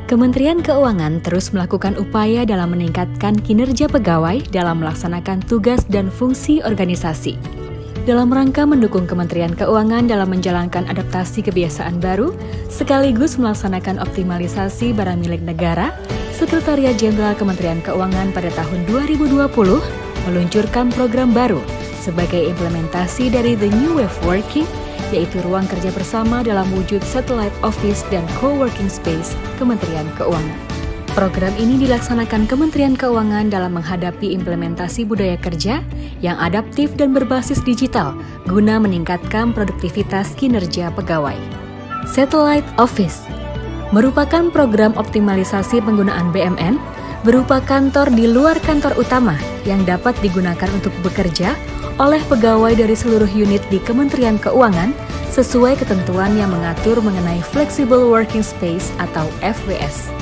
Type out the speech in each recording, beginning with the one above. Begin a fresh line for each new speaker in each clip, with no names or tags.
Kementerian Keuangan terus melakukan upaya dalam meningkatkan kinerja pegawai dalam melaksanakan tugas dan fungsi organisasi. Dalam rangka mendukung Kementerian Keuangan dalam menjalankan adaptasi kebiasaan baru, sekaligus melaksanakan optimalisasi barang milik negara, Sekretariat Jenderal Kementerian Keuangan pada tahun 2020 meluncurkan program baru sebagai implementasi dari The New Way of Working, yaitu ruang kerja bersama dalam wujud satellite office dan co-working space Kementerian Keuangan. Program ini dilaksanakan Kementerian Keuangan dalam menghadapi implementasi budaya kerja yang adaptif dan berbasis digital guna meningkatkan produktivitas kinerja pegawai. Satellite Office merupakan program optimalisasi penggunaan BMN berupa kantor di luar kantor utama yang dapat digunakan untuk bekerja oleh pegawai dari seluruh unit di Kementerian Keuangan sesuai ketentuan yang mengatur mengenai Flexible Working Space atau FWS.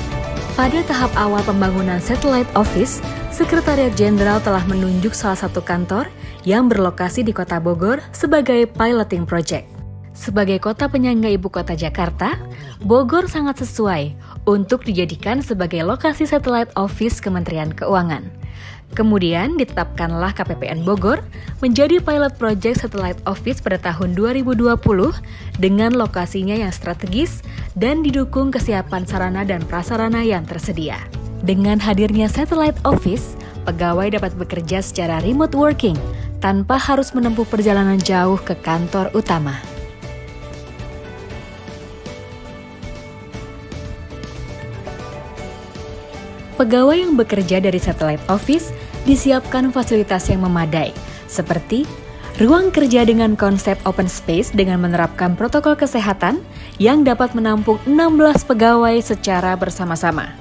Pada tahap awal pembangunan Satellite Office, Sekretariat Jenderal telah menunjuk salah satu kantor yang berlokasi di Kota Bogor sebagai piloting project. Sebagai kota penyangga ibu kota Jakarta, Bogor sangat sesuai untuk dijadikan sebagai lokasi Satellite Office Kementerian Keuangan. Kemudian ditetapkanlah KPPN Bogor menjadi pilot project Satellite Office pada tahun 2020 dengan lokasinya yang strategis dan didukung kesiapan sarana dan prasarana yang tersedia. Dengan hadirnya Satellite Office, pegawai dapat bekerja secara remote working tanpa harus menempuh perjalanan jauh ke kantor utama. Pegawai yang bekerja dari Satellite Office disiapkan fasilitas yang memadai, seperti ruang kerja dengan konsep open space dengan menerapkan protokol kesehatan yang dapat menampung 16 pegawai secara bersama-sama.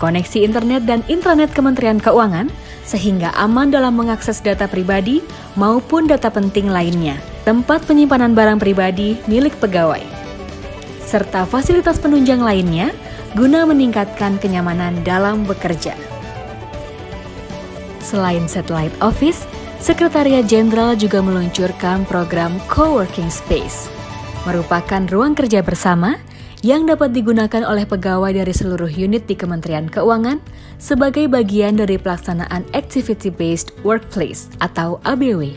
Koneksi internet dan intranet Kementerian Keuangan sehingga aman dalam mengakses data pribadi maupun data penting lainnya, tempat penyimpanan barang pribadi milik pegawai, serta fasilitas penunjang lainnya guna meningkatkan kenyamanan dalam bekerja. Selain Satellite Office, Sekretariat Jenderal juga meluncurkan program Co-working Space, merupakan ruang kerja bersama yang dapat digunakan oleh pegawai dari seluruh unit di Kementerian Keuangan sebagai bagian dari pelaksanaan Activity-Based Workplace atau ABW.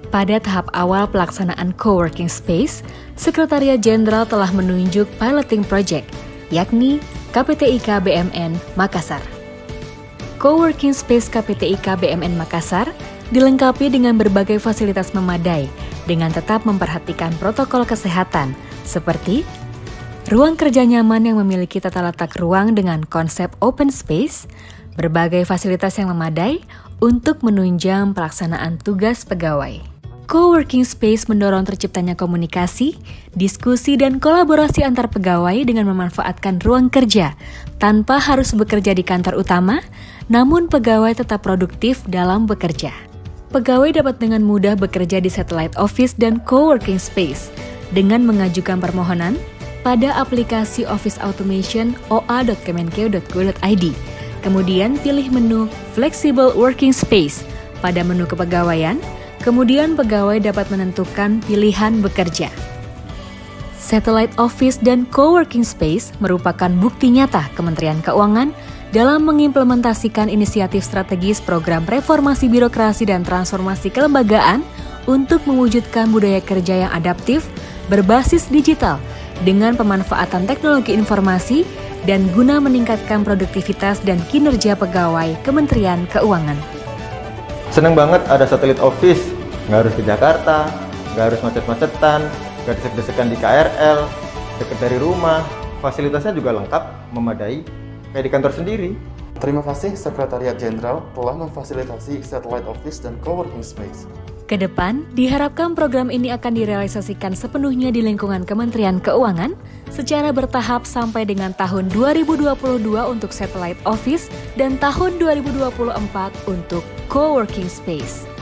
Pada tahap awal pelaksanaan Co-working Space, Sekretariat Jenderal telah menunjuk piloting project, yakni KPTIK BMN Makassar. Co-working Space KPTIK BMN Makassar dilengkapi dengan berbagai fasilitas memadai dengan tetap memperhatikan protokol kesehatan seperti ruang kerja nyaman yang memiliki tata letak ruang dengan konsep open space, berbagai fasilitas yang memadai untuk menunjang pelaksanaan tugas pegawai. Co-working space mendorong terciptanya komunikasi, diskusi, dan kolaborasi antar pegawai dengan memanfaatkan ruang kerja tanpa harus bekerja di kantor utama, namun pegawai tetap produktif dalam bekerja. Pegawai dapat dengan mudah bekerja di Satellite Office dan Co-working Space dengan mengajukan permohonan pada aplikasi Office Automation oa.kemenkeu.go.id. Kemudian pilih menu Flexible Working Space pada menu kepegawaian. Kemudian pegawai dapat menentukan pilihan bekerja. Satellite Office dan Co-working Space merupakan bukti nyata Kementerian Keuangan dalam mengimplementasikan inisiatif strategis program reformasi birokrasi dan transformasi kelembagaan untuk mewujudkan budaya kerja yang adaptif, berbasis digital, dengan pemanfaatan teknologi informasi dan guna meningkatkan produktivitas dan kinerja pegawai Kementerian Keuangan.
Seneng banget ada Satellite Office, nggak harus ke Jakarta, nggak harus macet-macetan, nggak desek-desekan di KRL, dekat dari rumah, fasilitasnya juga lengkap, memadai, kayak di kantor sendiri.
Terima kasih Sekretariat Jenderal telah memfasilitasi Satellite Office dan Co-working Space.
Kedepan, diharapkan program ini akan direalisasikan sepenuhnya di lingkungan Kementerian Keuangan secara bertahap sampai dengan tahun 2022 untuk Satellite Office dan tahun 2024 untuk Co-working Space.